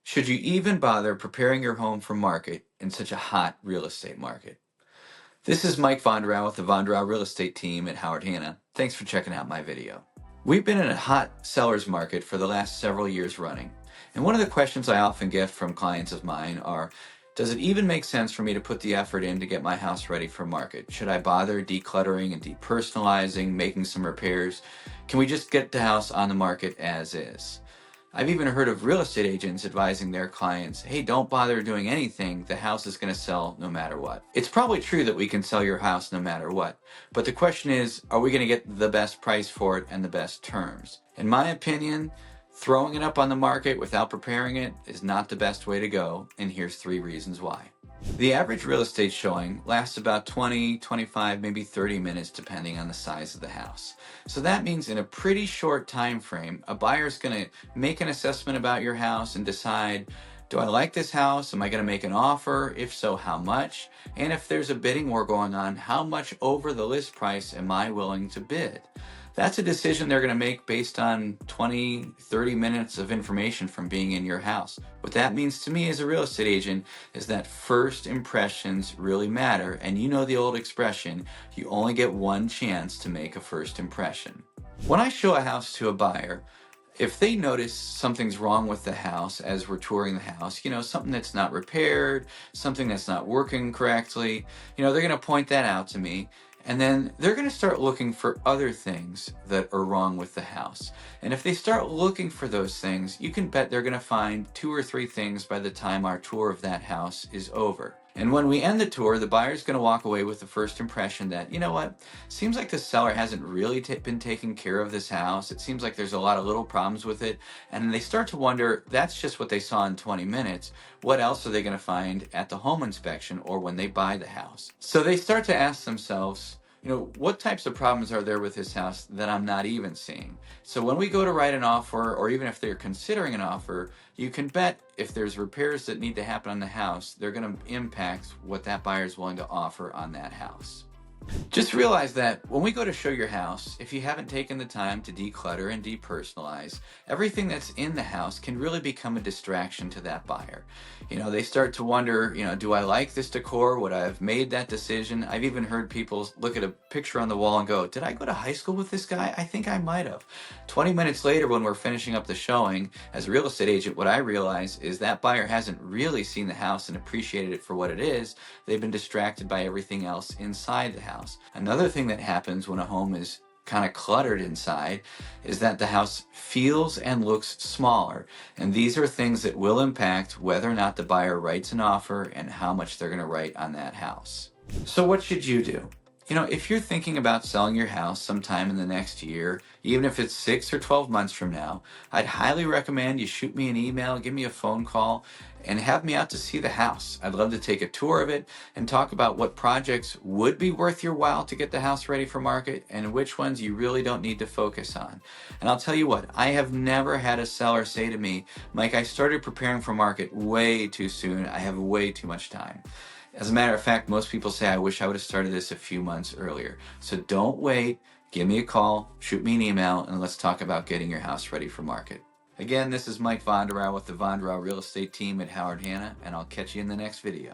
Should you even bother preparing your home for market in such a hot real estate market? This is Mike Vonderau with the Vonderau real estate team at Howard Hanna. Thanks for checking out my video. We've been in a hot seller's market for the last several years running. And one of the questions I often get from clients of mine are, does it even make sense for me to put the effort in to get my house ready for market? Should I bother decluttering and depersonalizing, making some repairs? Can we just get the house on the market as is? I've even heard of real estate agents advising their clients, hey, don't bother doing anything, the house is going to sell no matter what. It's probably true that we can sell your house no matter what, but the question is, are we going to get the best price for it and the best terms? In my opinion, throwing it up on the market without preparing it is not the best way to go, and here's 3 reasons why. The average real estate showing lasts about 20, 25, maybe 30 minutes depending on the size of the house. So that means in a pretty short time frame, a buyer's going to make an assessment about your house and decide, do I like this house? Am I going to make an offer? If so, how much? And if there's a bidding war going on, how much over the list price am I willing to bid? That's a decision they're going to make based on 20, 30 minutes of information from being in your house. What that means to me as a real estate agent is that first impressions really matter. And you know the old expression, you only get one chance to make a first impression. When I show a house to a buyer, if they notice something's wrong with the house as we're touring the house, something that's not repaired, something that's not working correctly, they're going to point that out to me. And then they're going to start looking for other things that are wrong with the house. And if they start looking for those things, you can bet they're going to find 2 or 3 things by the time our tour of that house is over. And when we end the tour, the buyer's going to walk away with the first impression that, you know what, seems like the seller hasn't really been taking care of this house. It seems like there's a lot of little problems with it. And they start to wonder, that's just what they saw in 20 minutes. What else are they going to find at the home inspection or when they buy the house? So they start to ask themselves, what types of problems are there with this house that I'm not even seeing? So when we go to write an offer, or even if they're considering an offer, you can bet if there's repairs that need to happen on the house, they're going to impact what that buyer is willing to offer on that house. Just realize that when we go to show your house, if you haven't taken the time to declutter and depersonalize, everything that's in the house can really become a distraction to that buyer. They start to wonder, do I like this decor? Would I have made that decision? I've even heard people look at a picture on the wall and go, did I go to high school with this guy? I think I might have. 20 minutes later, when we're finishing up the showing, as a real estate agent, what I realize is that buyer hasn't really seen the house and appreciated it for what it is. They've been distracted by everything else inside the house. Another thing that happens when a home is kind of cluttered inside is that the house feels and looks smaller. And these are things that will impact whether or not the buyer writes an offer and how much they're going to write on that house. So what should you do? If you're thinking about selling your house sometime in the next year, even if it's 6 or 12 months from now, I'd highly recommend you shoot me an email, give me a phone call, and have me out to see the house. I'd love to take a tour of it and talk about what projects would be worth your while to get the house ready for market and which ones you really don't need to focus on. And I'll tell you what, I have never had a seller say to me, Mike, I started preparing for market way too soon. I have way too much time. As a matter of fact, most people say, I wish I would have started this a few months earlier. So don't wait. Give me a call, shoot me an email, and let's talk about getting your house ready for market. Again, this is Mike Vonderau with the Vonderau Real Estate Team at Howard Hanna, and I'll catch you in the next video.